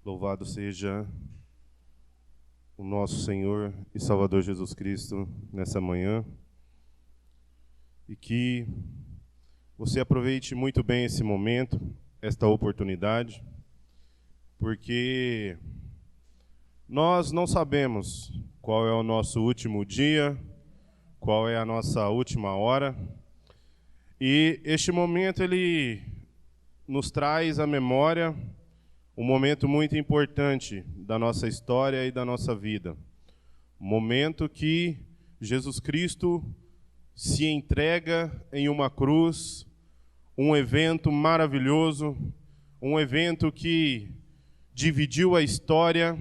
Louvado seja o nosso Senhor e Salvador Jesus Cristo nessa manhã. E que você aproveite muito bem esse momento, esta oportunidade, porque nós não sabemos qual é o nosso último dia, qual é a nossa última hora. E este momento ele nos traz à memória um momento muito importante da nossa história e da nossa vida. Um momento que Jesus Cristo se entrega em uma cruz, um evento maravilhoso, um evento que dividiu a história.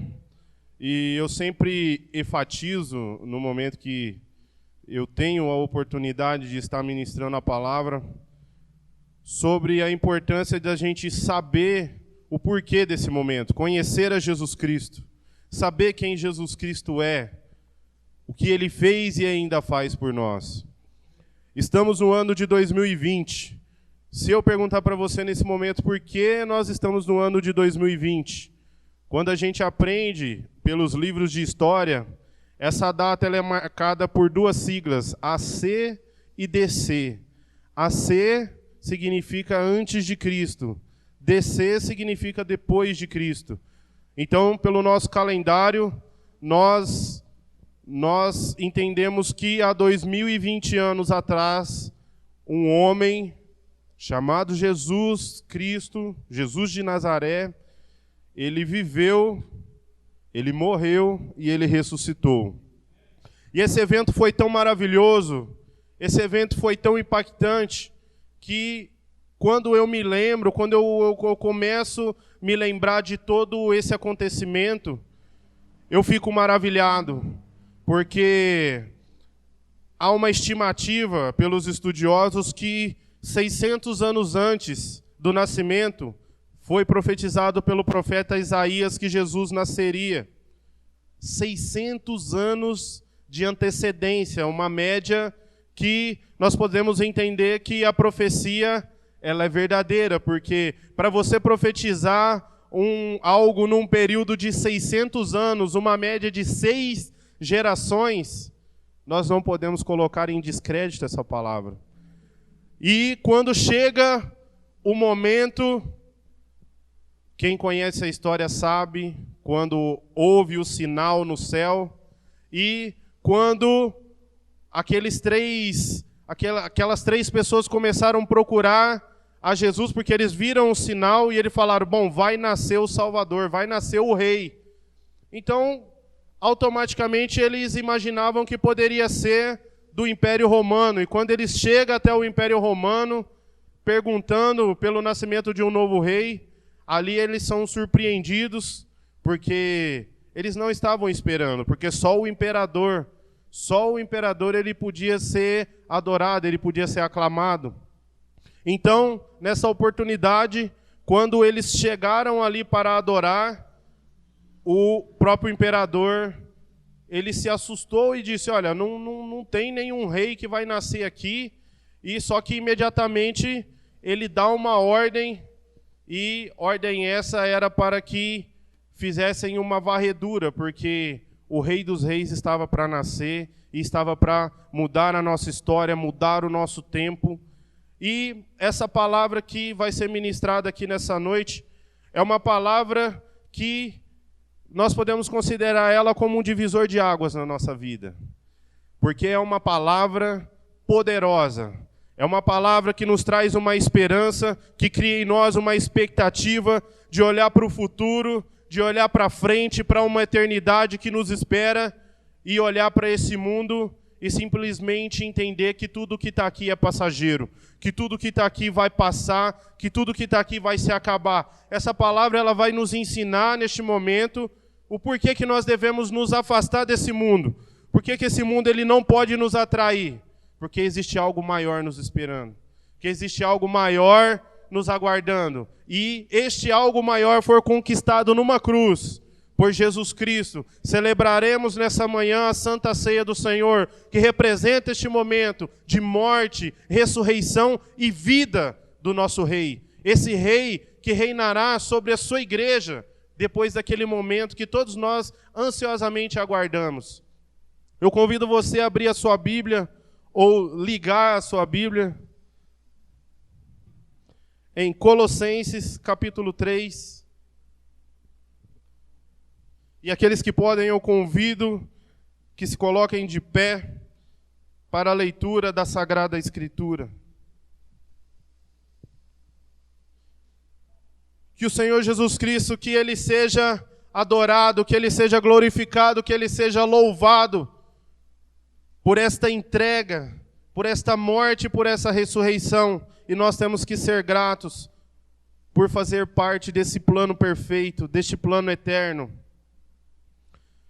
E eu sempre enfatizo, no momento que eu tenho a oportunidade de estar ministrando a palavra, sobre a importância da gente saber o porquê desse momento, conhecer a Jesus Cristo, saber quem Jesus Cristo é, o que Ele fez e ainda faz por nós. Estamos no ano de 2020. Se eu perguntar para você nesse momento por que nós estamos no ano de 2020, quando a gente aprende pelos livros de história, essa data ela é marcada por duas siglas, AC e DC. AC significa antes de Cristo. DC significa depois de Cristo. Então, pelo nosso calendário, nós entendemos que há 2020 anos atrás, um homem chamado Jesus Cristo, Jesus de Nazaré, ele viveu, ele morreu e ele ressuscitou. E esse evento foi tão maravilhoso, esse evento foi tão impactante, que quando eu me lembro, quando eu começo a me lembrar de todo esse acontecimento, eu fico maravilhado, porque há uma estimativa pelos estudiosos que 600 anos antes do nascimento, foi profetizado pelo profeta Isaías que Jesus nasceria. 600 anos de antecedência, uma média que nós podemos entender que a profecia ela é verdadeira, porque para você profetizar algo num período de 600 anos, uma média de 6 gerações, nós não podemos colocar em descrédito essa palavra. E quando chega o momento, quem conhece a história sabe, quando houve o sinal no céu, e quando aquelas três pessoas começaram a procurar a Jesus, porque eles viram o sinal e eles falaram, bom, vai nascer o Salvador, vai nascer o Rei. Então, automaticamente eles imaginavam que poderia ser do Império Romano. E quando eles chegam até o Império Romano, perguntando pelo nascimento de um novo rei, ali eles são surpreendidos, porque eles não estavam esperando, porque só o imperador ele podia ser adorado, ele podia ser aclamado. Então, nessa oportunidade, quando eles chegaram ali para adorar, o próprio imperador, ele se assustou e disse, olha, não tem nenhum rei que vai nascer aqui, e só que imediatamente ele dá uma ordem, e ordem essa era para que fizessem uma varredura, porque o Rei dos Reis estava para nascer, e estava para mudar a nossa história, mudar o nosso tempo. E essa palavra que vai ser ministrada aqui nessa noite é uma palavra que nós podemos considerar ela como um divisor de águas na nossa vida. Porque é uma palavra poderosa. É uma palavra que nos traz uma esperança, que cria em nós uma expectativa de olhar para o futuro, de olhar para frente, para uma eternidade que nos espera, e olhar para esse mundo e simplesmente entender que tudo que está aqui é passageiro, que tudo que está aqui vai passar, que tudo que está aqui vai se acabar. Essa palavra ela vai nos ensinar neste momento o porquê que nós devemos nos afastar desse mundo. Por que esse mundo ele não pode nos atrair? Porque existe algo maior nos esperando, que existe algo maior nos aguardando. E este algo maior foi conquistado numa cruz, por Jesus Cristo. Celebraremos nessa manhã a Santa Ceia do Senhor, que representa este momento de morte, ressurreição e vida do nosso Rei. Esse Rei que reinará sobre a sua igreja depois daquele momento que todos nós ansiosamente aguardamos. Eu convido você a abrir a sua Bíblia ou ligar a sua Bíblia em Colossenses, capítulo 3. E aqueles que podem, eu convido que se coloquem de pé para a leitura da Sagrada Escritura. Que o Senhor Jesus Cristo, que Ele seja adorado, que Ele seja glorificado, que Ele seja louvado por esta entrega, por esta morte, por essa ressurreição. E nós temos que ser gratos por fazer parte desse plano perfeito, deste plano eterno.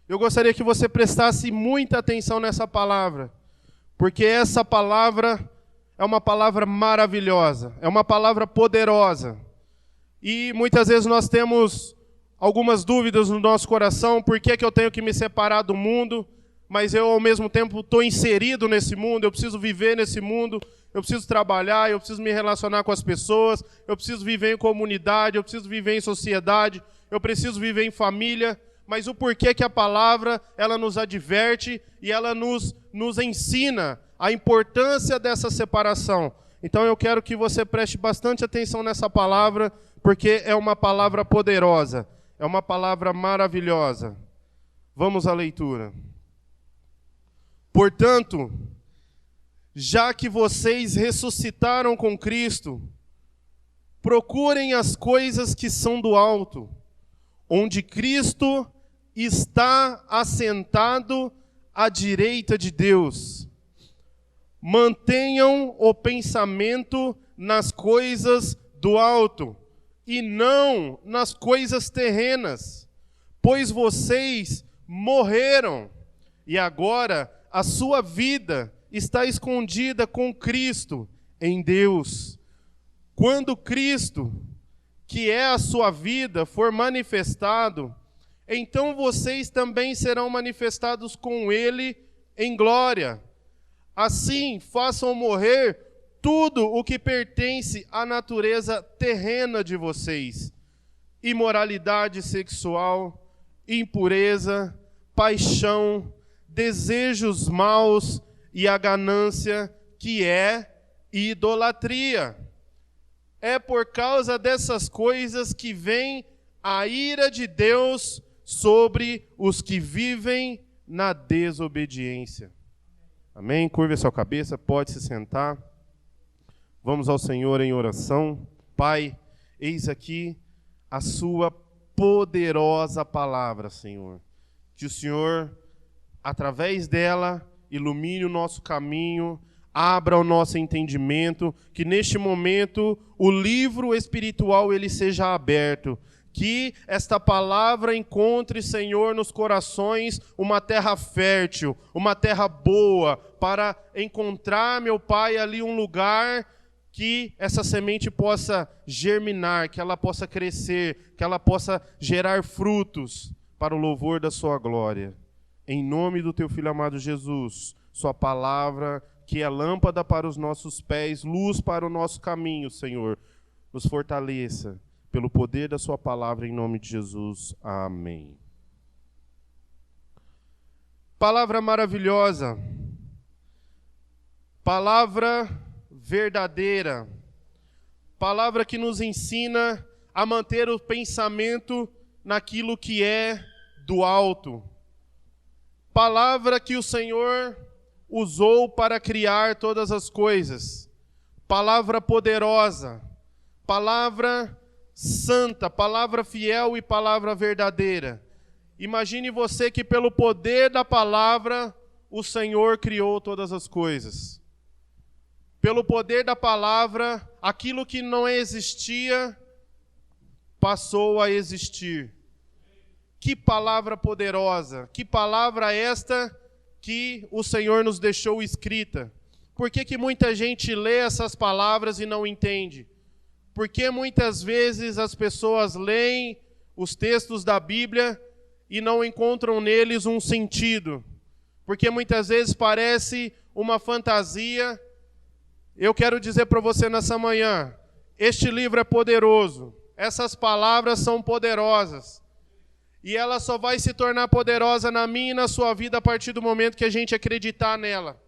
Eu gostaria que você prestasse muita atenção nessa palavra, porque essa palavra é uma palavra maravilhosa, é uma palavra poderosa. E muitas vezes nós temos algumas dúvidas no nosso coração, por que eu tenho que me separar do mundo, mas eu ao mesmo tempo estou inserido nesse mundo, eu preciso viver nesse mundo, eu preciso trabalhar, eu preciso me relacionar com as pessoas, eu preciso viver em comunidade, eu preciso viver em sociedade, eu preciso viver em família. Mas o porquê que a palavra, ela nos adverte e ela nos ensina a importância dessa separação. Então eu quero que você preste bastante atenção nessa palavra, porque é uma palavra poderosa, é uma palavra maravilhosa. Vamos à leitura. Portanto, já que vocês ressuscitaram com Cristo, procurem as coisas que são do alto, onde Cristo está assentado à direita de Deus. Mantenham o pensamento nas coisas do alto, e não nas coisas terrenas, pois vocês morreram, e agora a sua vida está escondida com Cristo em Deus. Quando Cristo, que é a sua vida, for manifestado, então vocês também serão manifestados com Ele em glória. Assim, façam morrer tudo o que pertence à natureza terrena de vocês: imoralidade sexual, impureza, paixão, desejos maus e a ganância, que é idolatria. É por causa dessas coisas que vem a ira de Deus sobre os que vivem na desobediência. Amém? Curve a sua cabeça, pode se sentar. Vamos ao Senhor em oração. Pai, eis aqui a sua poderosa palavra, Senhor. Que o Senhor, através dela, ilumine o nosso caminho, abra o nosso entendimento, que neste momento o livro espiritual ele seja aberto, que esta palavra encontre, Senhor, nos corações uma terra fértil, uma terra boa, para encontrar, meu Pai, ali um lugar que essa semente possa germinar, que ela possa crescer, que ela possa gerar frutos para o louvor da sua glória. Em nome do teu Filho amado Jesus, sua palavra, que é lâmpada para os nossos pés, luz para o nosso caminho, Senhor, nos fortaleça pelo poder da sua palavra, em nome de Jesus. Amém. Palavra maravilhosa, palavra verdadeira, palavra que nos ensina a manter o pensamento naquilo que é do alto, palavra que o Senhor usou para criar todas as coisas, palavra poderosa, palavra santa, palavra fiel e palavra verdadeira. Imagine você que pelo poder da palavra o Senhor criou todas as coisas. Pelo poder da palavra, aquilo que não existia passou a existir. Que palavra poderosa, que palavra esta que o Senhor nos deixou escrita. Por que muita gente lê essas palavras e não entende? Porque muitas vezes as pessoas leem os textos da Bíblia e não encontram neles um sentido. Porque muitas vezes parece uma fantasia. Eu quero dizer para você nessa manhã, este livro é poderoso, essas palavras são poderosas. E ela só vai se tornar poderosa na minha e na sua vida a partir do momento que a gente acreditar nela.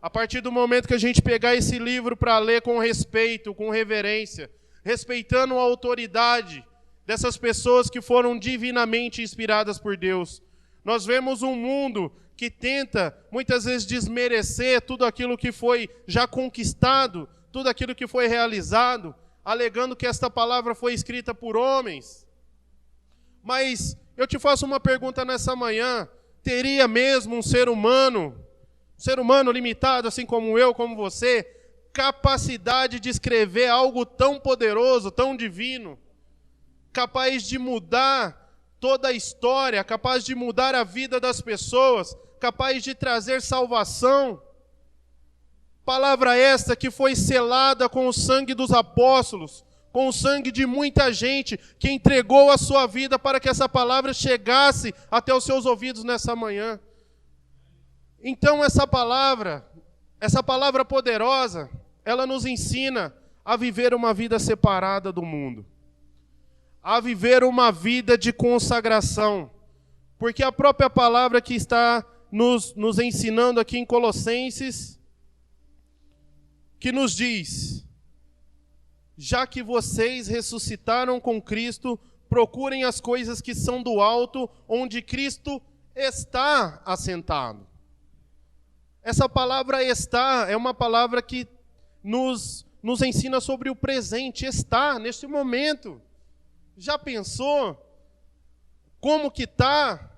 A partir do momento que a gente pegar esse livro para ler com respeito, com reverência, respeitando a autoridade dessas pessoas que foram divinamente inspiradas por Deus. Nós vemos um mundo que tenta, muitas vezes, desmerecer tudo aquilo que foi já conquistado, tudo aquilo que foi realizado, alegando que esta palavra foi escrita por homens. Mas eu te faço uma pergunta nessa manhã: teria mesmo um ser humano limitado, assim como eu, como você, capacidade de escrever algo tão poderoso, tão divino, capaz de mudar toda a história, capaz de mudar a vida das pessoas, capaz de trazer salvação? Palavra esta que foi selada com o sangue dos apóstolos, com o sangue de muita gente que entregou a sua vida para que essa palavra chegasse até os seus ouvidos nessa manhã. Então essa palavra poderosa, ela nos ensina a viver uma vida separada do mundo, a viver uma vida de consagração, porque a própria palavra que está nos ensinando aqui em Colossenses, que nos diz: já que vocês ressuscitaram com Cristo, procurem as coisas que são do alto, onde Cristo está assentado. Essa palavra está é uma palavra que nos ensina sobre o presente, está neste momento. Já pensou como que está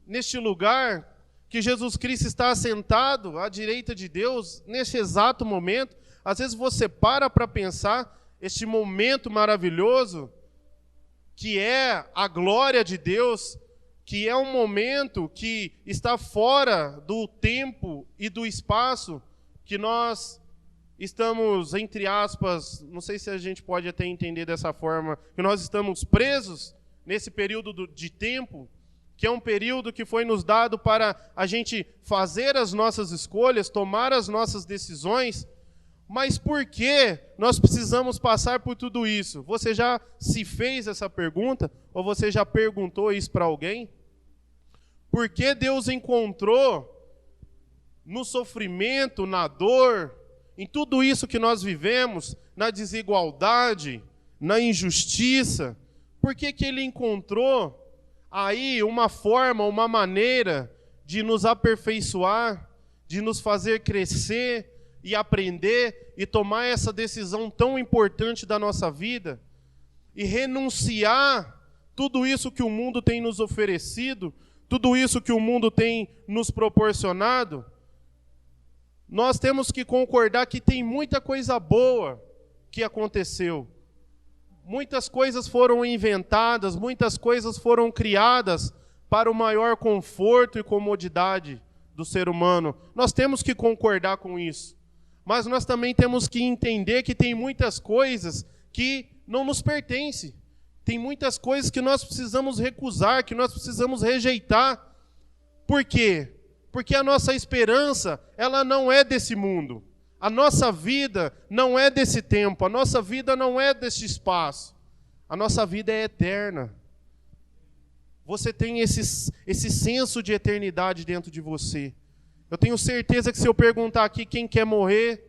neste lugar que Jesus Cristo está assentado à direita de Deus, neste exato momento? Às vezes você para pensar este momento maravilhoso, que é a glória de Deus, que é um momento que está fora do tempo e do espaço, que nós estamos, entre aspas, não sei se a gente pode até entender dessa forma, que nós estamos presos nesse período de tempo, que é um período que foi nos dado para a gente fazer as nossas escolhas, tomar as nossas decisões. Mas por que nós precisamos passar por tudo isso? Você já se fez essa pergunta? Ou você já perguntou isso para alguém? Por que Deus encontrou no sofrimento, na dor, em tudo isso que nós vivemos, na desigualdade, na injustiça, por que Ele encontrou aí uma forma, uma maneira de nos aperfeiçoar, de nos fazer crescer e aprender e tomar essa decisão tão importante da nossa vida e renunciar tudo isso que o mundo tem nos oferecido, tudo isso que o mundo tem nos proporcionado? Nós temos que concordar que tem muita coisa boa que aconteceu. Muitas coisas foram inventadas, muitas coisas foram criadas para o maior conforto e comodidade do ser humano. Nós temos que concordar com isso. Mas nós também temos que entender que tem muitas coisas que não nos pertencem. Tem muitas coisas que nós precisamos recusar, que nós precisamos rejeitar. Por quê? Porque a nossa esperança, ela não é desse mundo. A nossa vida não é desse tempo, a nossa vida não é deste espaço. A nossa vida é eterna. Você tem esse senso de eternidade dentro de você. Eu tenho certeza que se eu perguntar aqui quem quer morrer,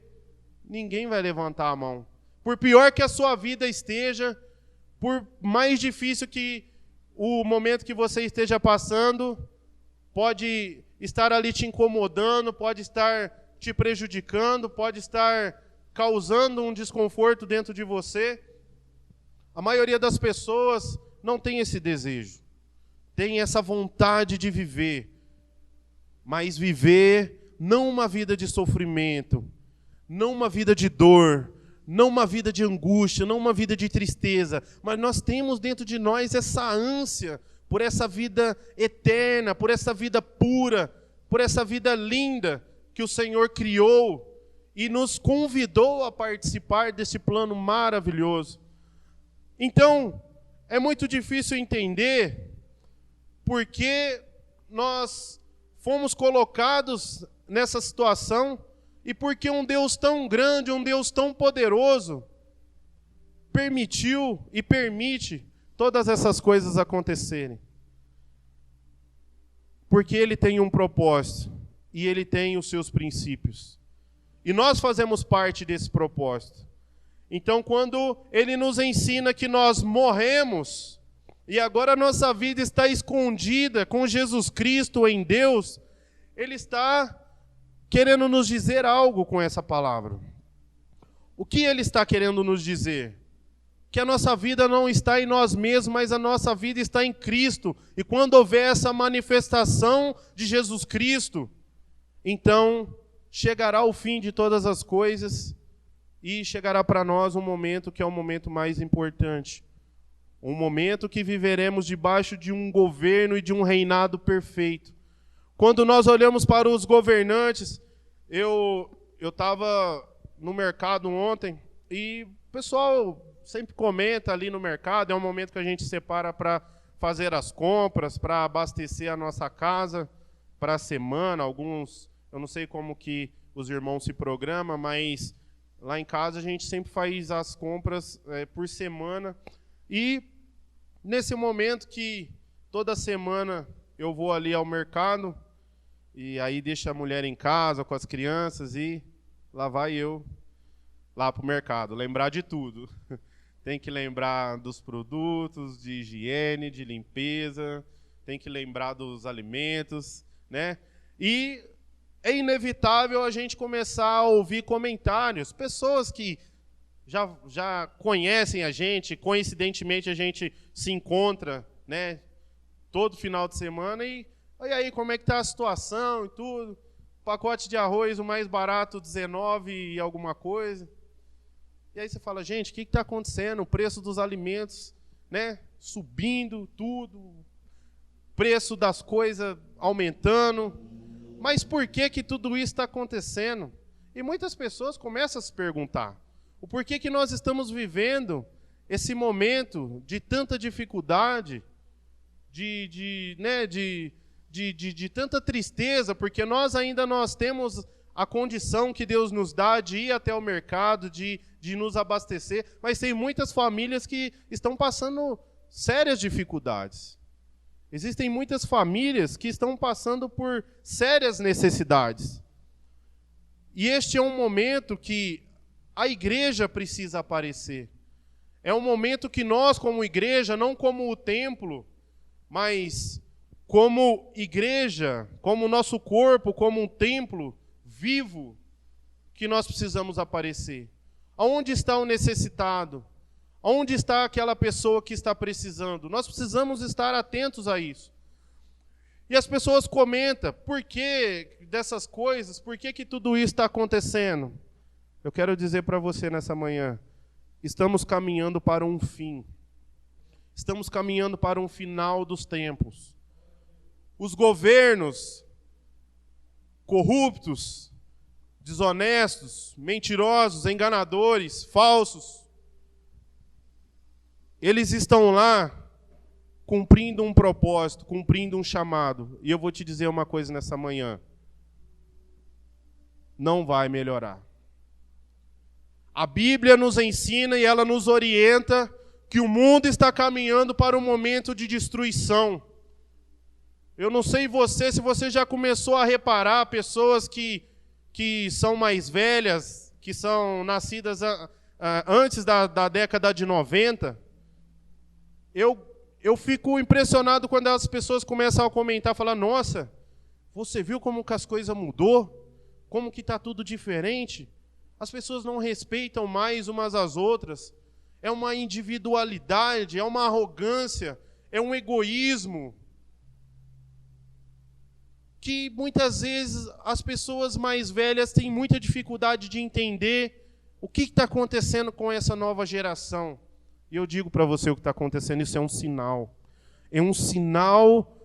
ninguém vai levantar a mão. Por pior que a sua vida esteja, por mais difícil que o momento que você esteja passando, pode estar ali te incomodando, pode estar te prejudicando, pode estar causando um desconforto dentro de você. A maioria das pessoas não tem esse desejo, tem essa vontade de viver, mas viver não uma vida de sofrimento, não uma vida de dor, não uma vida de angústia, não uma vida de tristeza, mas nós temos dentro de nós essa ânsia por essa vida eterna, por essa vida pura, por essa vida linda que o Senhor criou e nos convidou a participar desse plano maravilhoso. Então, é muito difícil entender por que nós fomos colocados nessa situação e por que um Deus tão grande, um Deus tão poderoso, permitiu e permite todas essas coisas acontecerem. porque ele tem um propósito e ele tem os seus princípios. E nós fazemos parte desse propósito. Então, quando ele nos ensina que nós morremos e agora a nossa vida está escondida com Jesus Cristo em Deus, ele está querendo nos dizer algo com essa palavra. O que ele está querendo nos dizer? Que a nossa vida não está em nós mesmos, mas a nossa vida está em Cristo. E quando houver essa manifestação de Jesus Cristo, então chegará o fim de todas as coisas e chegará para nós um momento que é o momento mais importante. Um momento que viveremos debaixo de um governo e de um reinado perfeito. Quando nós olhamos para os governantes, eu estava no mercado ontem e o pessoal sempre comenta ali no mercado, é um momento que a gente separa para fazer as compras, para abastecer a nossa casa para a semana. Alguns, eu não sei como que os irmãos se programam, mas lá em casa a gente sempre faz as compras por semana. E nesse momento que toda semana eu vou ali ao mercado, e aí deixo a mulher em casa com as crianças e lá vai eu lá para o mercado, lembrar de tudo. Tem que lembrar dos produtos, de higiene, de limpeza, tem que lembrar dos alimentos, né? E é inevitável a gente começar a ouvir comentários, pessoas que já conhecem a gente, coincidentemente a gente se encontra, né, todo final de semana, e aí, como é que está a situação e tudo? Pacote de arroz, o mais barato, 19 e alguma coisa. E aí você fala, gente, o que está acontecendo? O preço dos alimentos, né, subindo, tudo, preço das coisas aumentando. Mas por que tudo isso está acontecendo? E muitas pessoas começam a se perguntar o porquê que nós estamos vivendo esse momento de tanta dificuldade, de tanta tristeza, porque nós temos a condição que Deus nos dá de ir até o mercado, de nos abastecer, mas tem muitas famílias que estão passando sérias dificuldades. Existem muitas famílias que estão passando por sérias necessidades. E este é um momento que a igreja precisa aparecer. É um momento que nós, como igreja, não como o templo, mas como igreja, como nosso corpo, como um templo vivo, que nós precisamos aparecer. Aonde está o necessitado? Onde está aquela pessoa que está precisando? Nós precisamos estar atentos a isso. E as pessoas comentam, por que dessas coisas? Por que tudo isso está acontecendo? Eu quero dizer para você nessa manhã, estamos caminhando para um fim. Estamos caminhando para um final dos tempos. Os governos corruptos, desonestos, mentirosos, enganadores, falsos, eles estão lá cumprindo um propósito, cumprindo um chamado. E eu vou te dizer uma coisa nessa manhã. Não vai melhorar. A Bíblia nos ensina e ela nos orienta que o mundo está caminhando para um momento de destruição. Eu não sei se você já começou a reparar pessoas que são mais velhas, que são nascidas antes da década de 90. Eu fico impressionado quando as pessoas começam a comentar, falar, nossa, você viu como que as coisas mudou? Como que está tudo diferente? As pessoas não respeitam mais umas às outras. É uma individualidade, é uma arrogância, é um egoísmo. Que muitas vezes as pessoas mais velhas têm muita dificuldade de entender o que está acontecendo com essa nova geração. E eu digo para você o que está acontecendo, isso é um sinal. É um sinal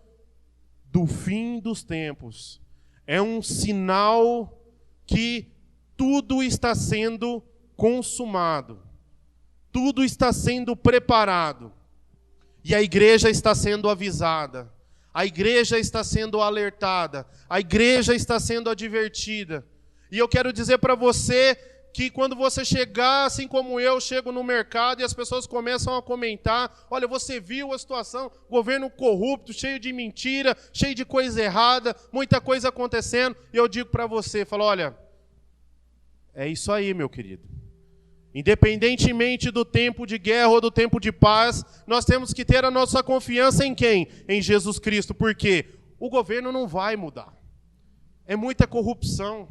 do fim dos tempos. É um sinal que tudo está sendo consumado. Tudo está sendo preparado. E a igreja está sendo avisada. A igreja está sendo alertada. A igreja está sendo advertida. E eu quero dizer para você que quando você chegar, assim como eu, chego no mercado e as pessoas começam a comentar, olha, você viu a situação, governo corrupto, cheio de mentira, cheio de coisa errada, muita coisa acontecendo, e eu digo para você, falo, olha, é isso aí, meu querido. Independentemente do tempo de guerra ou do tempo de paz, nós temos que ter a nossa confiança em quem? Em Jesus Cristo, porque o governo não vai mudar. É muita corrupção,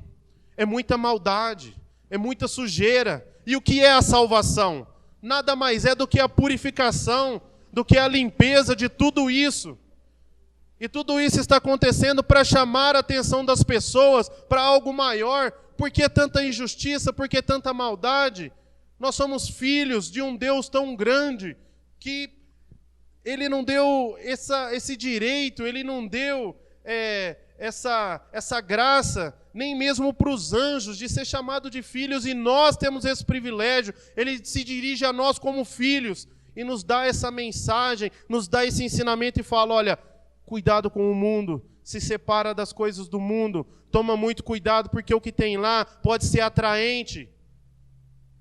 é muita maldade, é muita sujeira. E o que é a salvação? Nada mais é do que a purificação, do que a limpeza de tudo isso. E tudo isso está acontecendo para chamar a atenção das pessoas para algo maior. Por que tanta injustiça? Por que tanta maldade? Nós somos filhos de um Deus tão grande que Ele não deu esse direito, Ele não deu essa graça, nem mesmo para os anjos, de ser chamado de filhos, e nós temos esse privilégio. Ele se dirige a nós como filhos e nos dá essa mensagem, nos dá esse ensinamento e fala, olha, cuidado com o mundo, se separa das coisas do mundo, toma muito cuidado, porque o que tem lá pode ser atraente,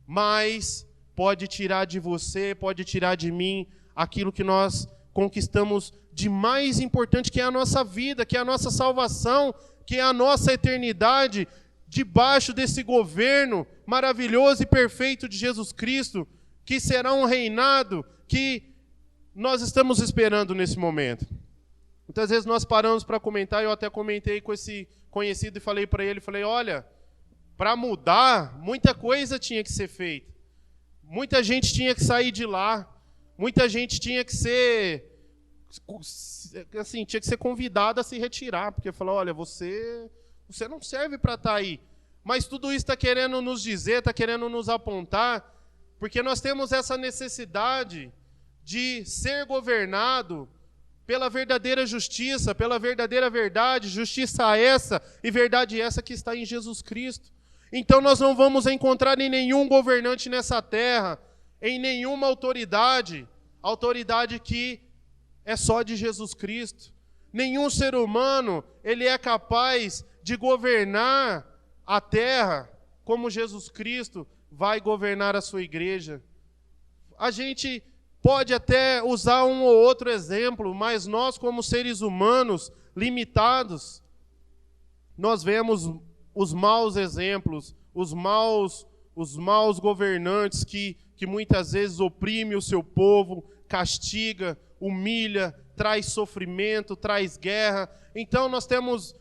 mas pode tirar de você, pode tirar de mim aquilo que nós conquistamos de mais importante, que é a nossa vida, que é a nossa salvação, que é a nossa eternidade, debaixo desse governo maravilhoso e perfeito de Jesus Cristo, que será um reinado que nós estamos esperando nesse momento. Muitas vezes nós paramos para comentar, eu até comentei com esse conhecido e falei para ele, olha, para mudar, muita coisa tinha que ser feita. Muita gente tinha que sair de lá. Muita gente tinha que ser convidada a se retirar, porque falou, olha, você não serve para estar aí. Mas tudo isso está querendo nos dizer, está querendo nos apontar, porque nós temos essa necessidade de ser governado pela verdadeira justiça, pela verdadeira verdade, justiça essa e verdade essa que está em Jesus Cristo. Então nós não vamos encontrar em nenhum governante nessa terra, em nenhuma autoridade que é só de Jesus Cristo. Nenhum ser humano, ele é capaz de governar a terra como Jesus Cristo vai governar a sua igreja. A gente pode até usar um ou outro exemplo, mas nós, como seres humanos limitados, nós vemos os maus exemplos, os maus governantes que muitas vezes oprimem o seu povo, castiga, humilha, traz sofrimento, traz guerra. Então nós temos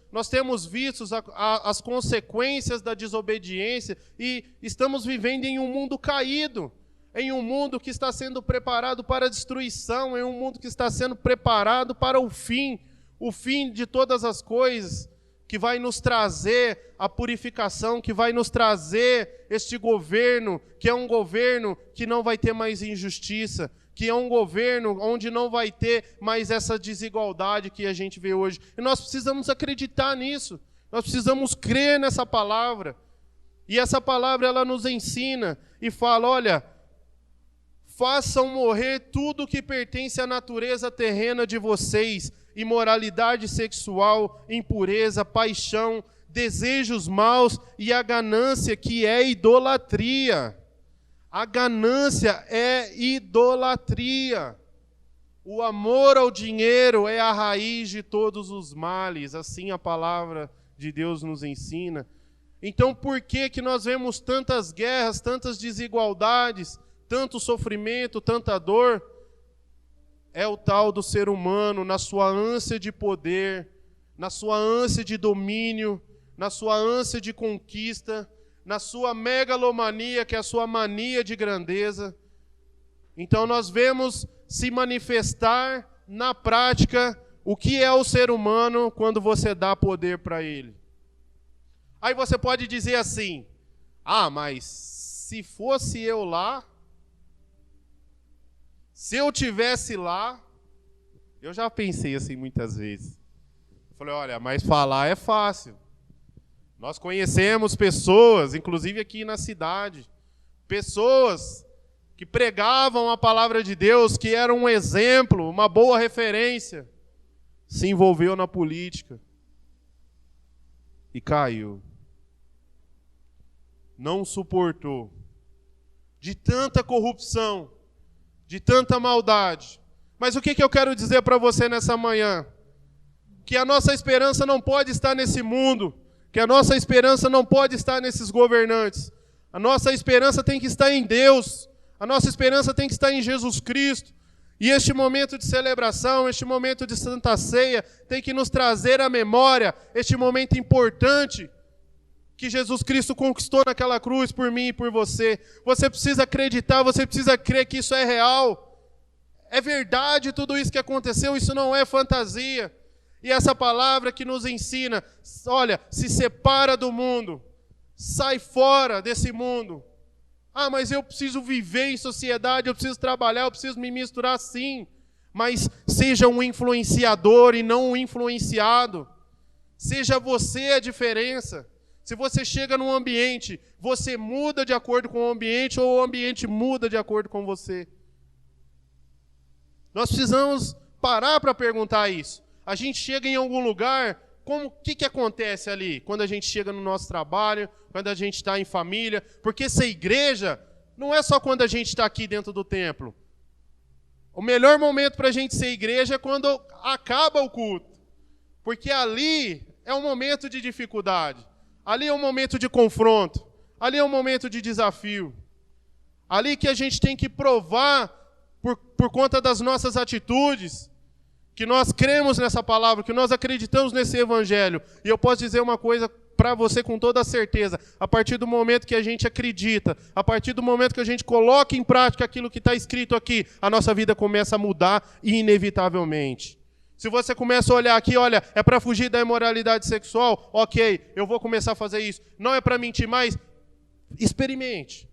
visto as consequências da desobediência e estamos vivendo em um mundo caído, em um mundo que está sendo preparado para a destruição, em um mundo que está sendo preparado para o fim de todas as coisas, que vai nos trazer a purificação, que vai nos trazer este governo, que é um governo que não vai ter mais injustiça, que é um governo onde não vai ter mais essa desigualdade que a gente vê hoje. E nós precisamos acreditar nisso, nós precisamos crer nessa palavra. E essa palavra, ela nos ensina e fala, olha, façam morrer tudo que pertence à natureza terrena de vocês, imoralidade sexual, impureza, paixão, desejos maus e a ganância, que é idolatria. A ganância é idolatria. O amor ao dinheiro é a raiz de todos os males, assim a palavra de Deus nos ensina. Então, por que nós vemos tantas guerras, tantas desigualdades, tanto sofrimento, tanta dor? É o tal do ser humano, na sua ânsia de poder, na sua ânsia de domínio, na sua ânsia de conquista, na sua megalomania, que é a sua mania de grandeza. Então nós vemos se manifestar na prática o que é o ser humano quando você dá poder para ele. Aí você pode dizer assim, mas se fosse eu lá, se eu tivesse lá, eu já pensei assim muitas vezes. Eu falei, olha, mas falar é fácil. Nós conhecemos pessoas, inclusive aqui na cidade, pessoas que pregavam a palavra de Deus, que eram um exemplo, uma boa referência, se envolveu na política e caiu. não suportou. De tanta corrupção, de tanta maldade. Mas o que eu quero dizer para você nessa manhã? Que a nossa esperança não pode estar nesse mundo, que a nossa esperança não pode estar nesses governantes. A nossa esperança tem que estar em Deus, a nossa esperança tem que estar em Jesus Cristo. E este momento de celebração, este momento de Santa Ceia, tem que nos trazer à memória este momento importante que Jesus Cristo conquistou naquela cruz por mim e por você. Você precisa acreditar, você precisa crer que isso é real. É verdade tudo isso que aconteceu, isso não é fantasia. E essa palavra que nos ensina, olha, se separa do mundo, sai fora desse mundo. Ah, mas eu preciso viver em sociedade, eu preciso trabalhar, eu preciso me misturar, sim. Mas seja um influenciador e não um influenciado. Seja você a diferença. Se você chega num ambiente, você muda de acordo com o ambiente ou o ambiente muda de acordo com você. Nós precisamos parar para perguntar isso. A gente chega em algum lugar, o que acontece ali? Quando a gente chega no nosso trabalho, quando a gente está em família. Porque ser igreja não é só quando a gente está aqui dentro do templo. O melhor momento para a gente ser igreja é quando acaba o culto. Porque ali é um momento de dificuldade. Ali é um momento de confronto. Ali é um momento de desafio. Ali que a gente tem que provar, por conta das nossas atitudes, que nós cremos nessa palavra, que nós acreditamos nesse evangelho. E eu posso dizer uma coisa para você com toda certeza. A partir do momento que a gente acredita, a partir do momento que a gente coloca em prática aquilo que está escrito aqui, a nossa vida começa a mudar inevitavelmente. Se você começa a olhar aqui, olha, é para fugir da imoralidade sexual, ok, eu vou começar a fazer isso. Não é para mentir mais, experimente.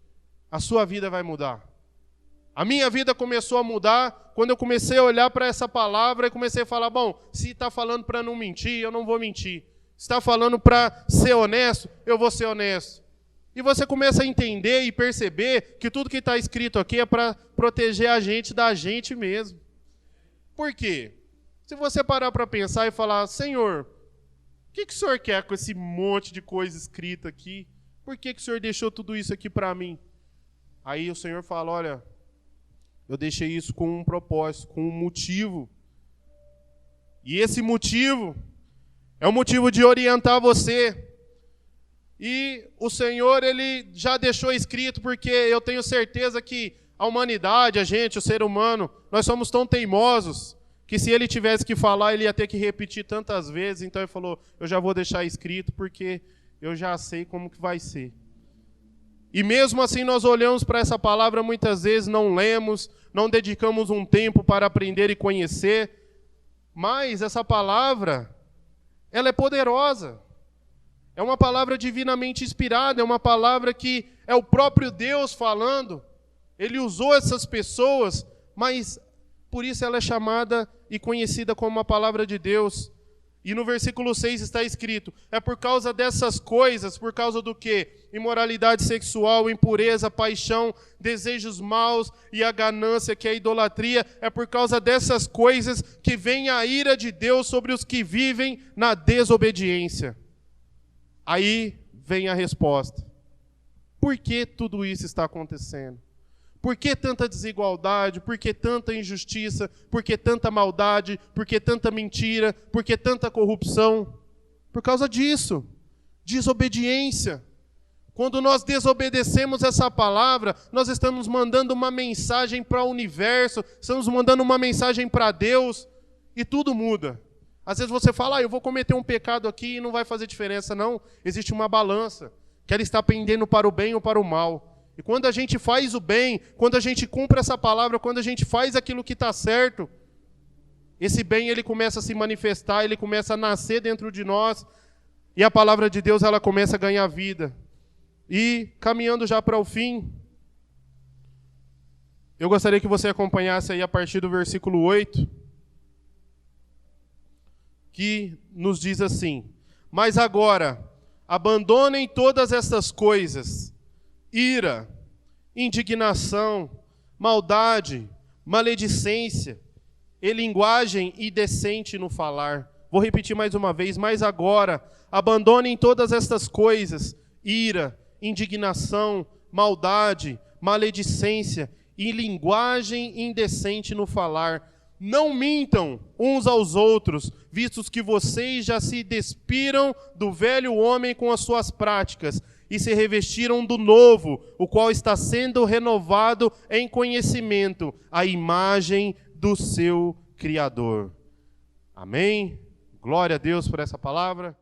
A sua vida vai mudar. A minha vida começou a mudar quando eu comecei a olhar para essa palavra e comecei a falar, bom, se está falando para não mentir, eu não vou mentir. Se está falando para ser honesto, eu vou ser honesto. E você começa a entender e perceber que tudo que está escrito aqui é para proteger a gente da gente mesmo. Por quê? Se você parar para pensar e falar, Senhor, o que o Senhor quer com esse monte de coisa escrita aqui? Por que o Senhor deixou tudo isso aqui para mim? Aí o Senhor fala, olha, eu deixei isso com um propósito, com um motivo. E esse motivo é o motivo de orientar você. E o Senhor, Ele já deixou escrito, porque eu tenho certeza que a humanidade, a gente, o ser humano, nós somos tão teimosos, que se Ele tivesse que falar, Ele ia ter que repetir tantas vezes. Então Ele falou, eu já vou deixar escrito, porque eu já sei como que vai ser. E mesmo assim nós olhamos para essa palavra muitas vezes, não lemos, não dedicamos um tempo para aprender e conhecer, mas essa palavra, ela é poderosa. É uma palavra divinamente inspirada, é uma palavra que é o próprio Deus falando. Ele usou essas pessoas, mas por isso ela é chamada e conhecida como a palavra de Deus. E no versículo 6 está escrito, é por causa dessas coisas, por causa do quê? Imoralidade sexual, impureza, paixão, desejos maus e a ganância, que é a idolatria, é por causa dessas coisas que vem a ira de Deus sobre os que vivem na desobediência. Aí vem a resposta. Por que tudo isso está acontecendo? Por que tanta desigualdade? Por que tanta injustiça? Por que tanta maldade? Por que tanta mentira? Por que tanta corrupção? Por causa disso. Desobediência. Quando nós desobedecemos essa palavra, nós estamos mandando uma mensagem para o universo, estamos mandando uma mensagem para Deus, e tudo muda. Às vezes você fala, eu vou cometer um pecado aqui e não vai fazer diferença. Não, existe uma balança, que ela está pendendo para o bem ou para o mal. E quando a gente faz o bem, quando a gente cumpre essa palavra, quando a gente faz aquilo que está certo, esse bem ele começa a se manifestar, ele começa a nascer dentro de nós, e a palavra de Deus ela começa a ganhar vida. E caminhando já para o fim, eu gostaria que você acompanhasse aí a partir do versículo 8, que nos diz assim, mas agora, abandonem todas estas coisas, ira, indignação, maldade, maledicência, e linguagem indecente no falar. Vou repetir mais uma vez, mas agora, abandonem todas estas coisas, ira, indignação, maldade, maledicência e linguagem indecente no falar. Não mintam uns aos outros, vistos que vocês já se despiram do velho homem com as suas práticas e se revestiram do novo, o qual está sendo renovado em conhecimento, à imagem do seu Criador. Amém? Glória a Deus por essa palavra.